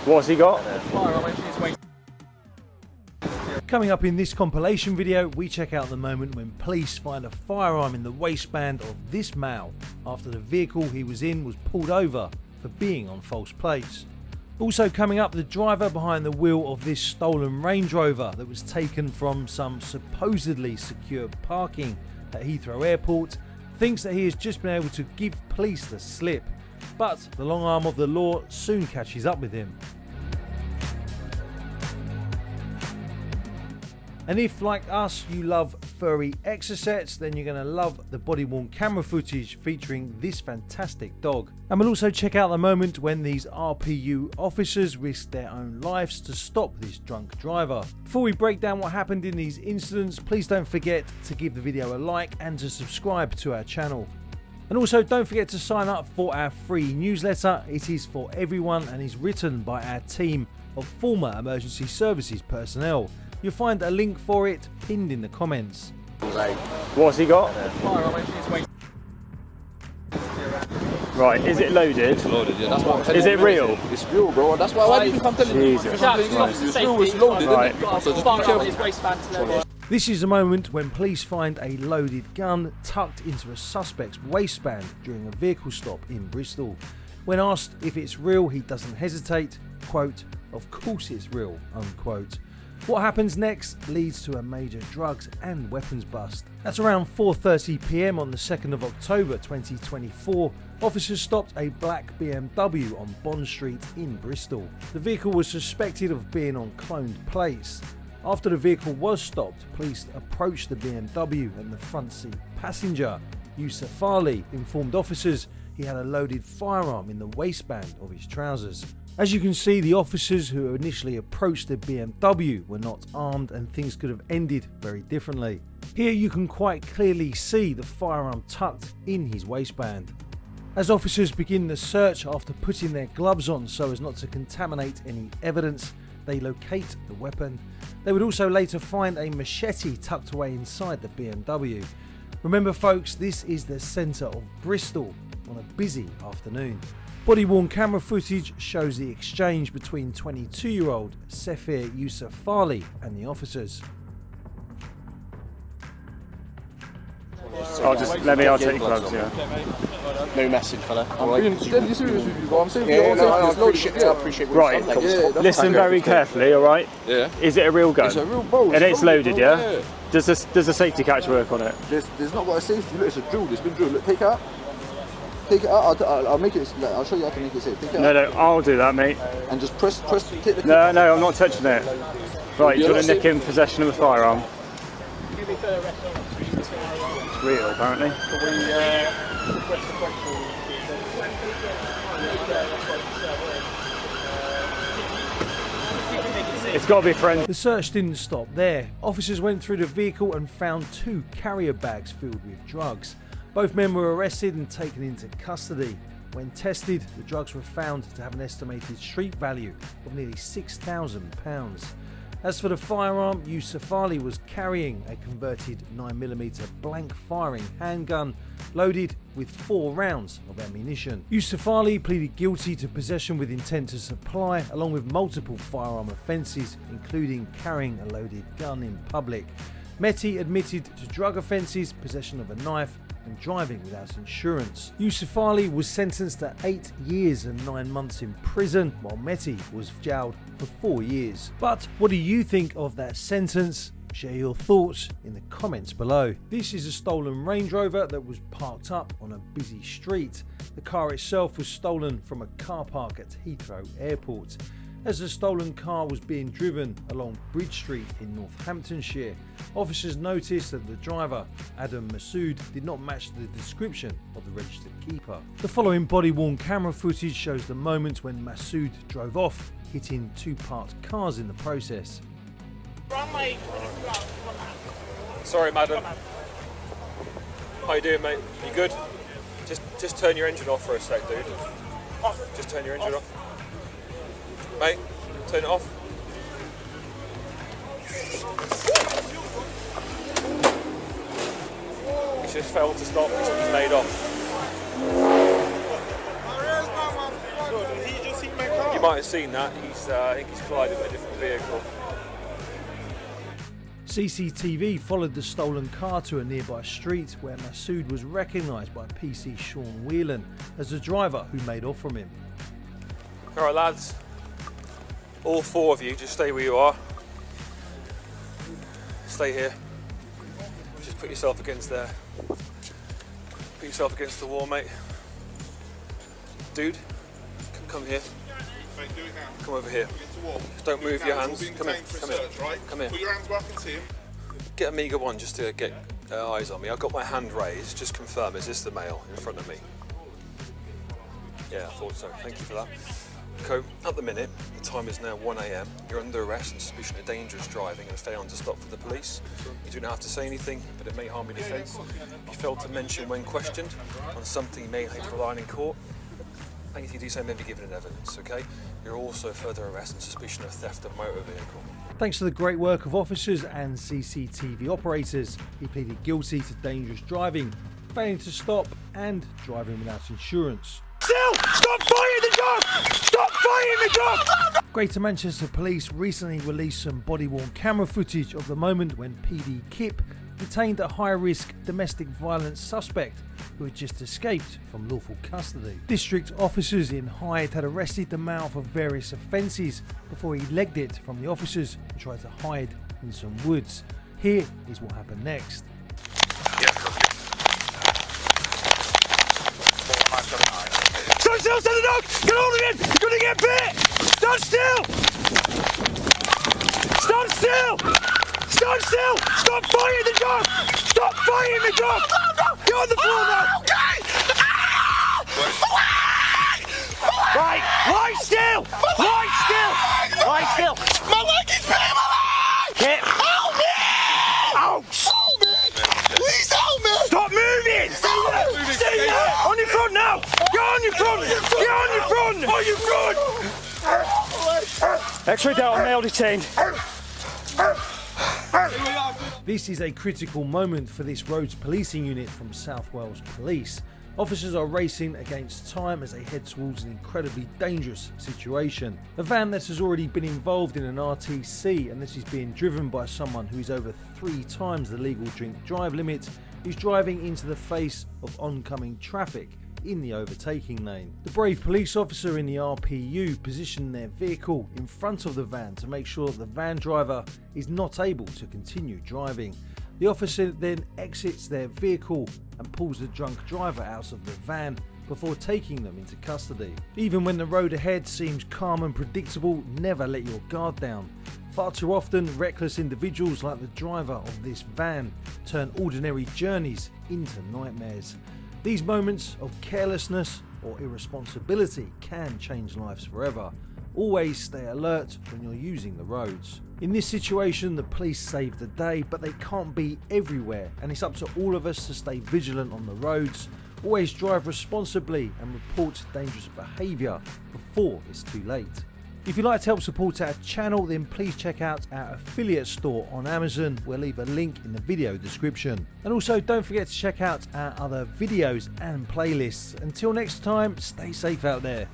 What's he got? Coming up in this compilation video, we check out the moment when police find a firearm in the waistband of this male after the vehicle he was in was pulled over for being on false plates. Also coming up, the driver behind the wheel of this stolen Range Rover that was taken from some supposedly secure parking at Heathrow Airport thinks that he has just been able to give police the slip, but the long arm of the law soon catches up with him. And if, like us, you love furry exocets, then you're going to love the body-worn camera footage featuring this fantastic dog. And we'll also check out the moment when these RPU officers risked their own lives to stop this drunk driver. Before we break down what happened in these incidents, please don't forget to give the video a like and to subscribe to our channel. And also don't forget to sign up for our free newsletter. It is for everyone and is written by our team of former emergency services personnel. You'll find a link for it pinned in the comments. What's he got? Right, is it loaded? It's loaded, yeah. That's what I'm telling you. Is it real? It's real, bro. That's why do you think I'm telling you? Jesus. It's real, it's loaded, right. Isn't it? So just be careful. This is the moment when police find a loaded gun tucked into a suspect's waistband during a vehicle stop in Bristol. When asked if it's real, he doesn't hesitate. Quote, "Of course it's real," unquote. What happens next leads to a major drugs and weapons bust. At around 4:30 PM on the 2nd of October 2024, officers stopped a black BMW on Bond Street in Bristol. The vehicle was suspected of being on cloned plates. After the vehicle was stopped, police approached the BMW and the front seat passenger, Yusuf Ali, informed officers he had a loaded firearm in the waistband of his trousers. As you can see, the officers who initially approached the BMW were not armed and things could have ended very differently. Here you can quite clearly see the firearm tucked in his waistband. As officers begin the search after putting their gloves on so as not to contaminate any evidence, they locate the weapon. They would also later find a machete tucked away inside the BMW. Remember folks, this is the centre of Bristol on a busy afternoon. Body-worn camera footage shows the exchange between 22-year-old Sefir Yusuf Ali and the officers. I'll take your gloves, yeah. No message, fella. I'm being deadly serious with you, bro. I'm saying I appreciate what you're saying. Right, listen very carefully, alright? Yeah. Is it a real gun? It's a real, bro. And it's loaded, yeah? Does the safety catch work on it? There's not got a safety. Look, it's a drill. It's been drilled. Look, take it out. Take it out. I'll make it. I'll show you how to make it safe. Take it out. No, I'll do that, mate. And just press. Take the. No, I'm not touching it. Right, do you want to nick in possession of the firearm? It's real, apparently. It's got to be friends. The search didn't stop there. Officers went through the vehicle and found 2 carrier bags filled with drugs. Both men were arrested and taken into custody. When tested, the drugs were found to have an estimated street value of nearly £6,000. As for the firearm, Yusuf Ali was carrying a converted 9mm blank firing handgun loaded with 4 rounds of ammunition. Yusuf Ali pleaded guilty to possession with intent to supply, along with multiple firearm offences, including carrying a loaded gun in public. Mehdi admitted to drug offences, possession of a knife, and driving without insurance. Yusuf Ali was sentenced to 8 years and 9 months in prison, while Mehdi was jailed for 4 years. But what do you think of that sentence? Share your thoughts in the comments below. This is a stolen Range Rover that was parked up on a busy street. The car itself was stolen from a car park at Heathrow Airport. As the stolen car was being driven along Bridge Street in Northamptonshire, officers noticed that the driver, Adam Masood, did not match the description of the registered keeper. The following body-worn camera footage shows the moment when Masood drove off, hitting 2 parked cars in the process. Sorry, madam. How you doing, mate? You good? Just turn your engine off for a sec, dude. Just turn your engine off. Mate, turn it off. It's just failed to stop, he's made off. You might have seen that. I think he's collided with a different vehicle. CCTV followed the stolen car to a nearby street where Masood was recognised by PC Sean Whelan as the driver who made off from him. Alright lads, all 4 of you, just stay where you are. Stay here. Just put yourself against there. Put yourself against the wall, mate. Dude, come here. Come over here. Just don't move your hands. Come here. Come here. Come here. Put your hands back and see him. Get Amiga 1 just to get eyes on me. I've got my hand raised. Just confirm, is this the male in front of me? Yeah, I thought so. Thank you for that. Co, at the minute, the time is now 1 AM. You're under arrest on suspicion of dangerous driving and failing to stop for the police. You do not have to say anything, but it may harm your defence. If you fail to mention when questioned on something you may have to rely on in court, anything you do say may be given in evidence, okay? You're also further arrested on suspicion of theft of motor vehicle. Thanks to the great work of officers and CCTV operators, he pleaded guilty to dangerous driving, failing to stop and driving without insurance. Still! Stop firing the dog! Stop firing the dog! Greater Manchester Police recently released some body-worn camera footage of the moment when PD Kip detained a high-risk domestic violence suspect who had just escaped from lawful custody. District officers in Hyde had arrested the male for various offences before he legged it from the officers and tried to hide in some woods. Here is what happened next. Stand still, stand the dog! Get hold of him! You're gonna get bit! Stand still! Stand still! Stand still! Stop firing the dog! Stop firing the dog! Get on the floor now! Right! Lie still! Lie still! Lie still! My leg is pain, my leg! Get! Help me! Ouch! Help me! Please help me! Stop moving! Stay there! Stay there! On your front now! Get on your front! Get on your front! On your front! X-ray down, male detained. This is a critical moment for this roads policing unit from South Wales Police. Officers are racing against time as they head towards an incredibly dangerous situation. A van that has already been involved in an RTC, and this is being driven by someone who is over 3 times the legal drink drive limit, is driving into the face of oncoming traffic in the overtaking lane. The brave police officer in the RPU positioned their vehicle in front of the van to make sure that the van driver is not able to continue driving. The officer then exits their vehicle and pulls the drunk driver out of the van before taking them into custody. Even when the road ahead seems calm and predictable, never let your guard down. Far too often, reckless individuals like the driver of this van turn ordinary journeys into nightmares. These moments of carelessness or irresponsibility can change lives forever. Always stay alert when you're using the roads. In this situation, the police saved the day, but they can't be everywhere, and it's up to all of us to stay vigilant on the roads. Always drive responsibly and report dangerous behaviour before it's too late. If you'd like to help support our channel, then please check out our affiliate store on Amazon. We'll leave a link in the video description. And also don't forget to check out our other videos and playlists. Until next time, stay safe out there.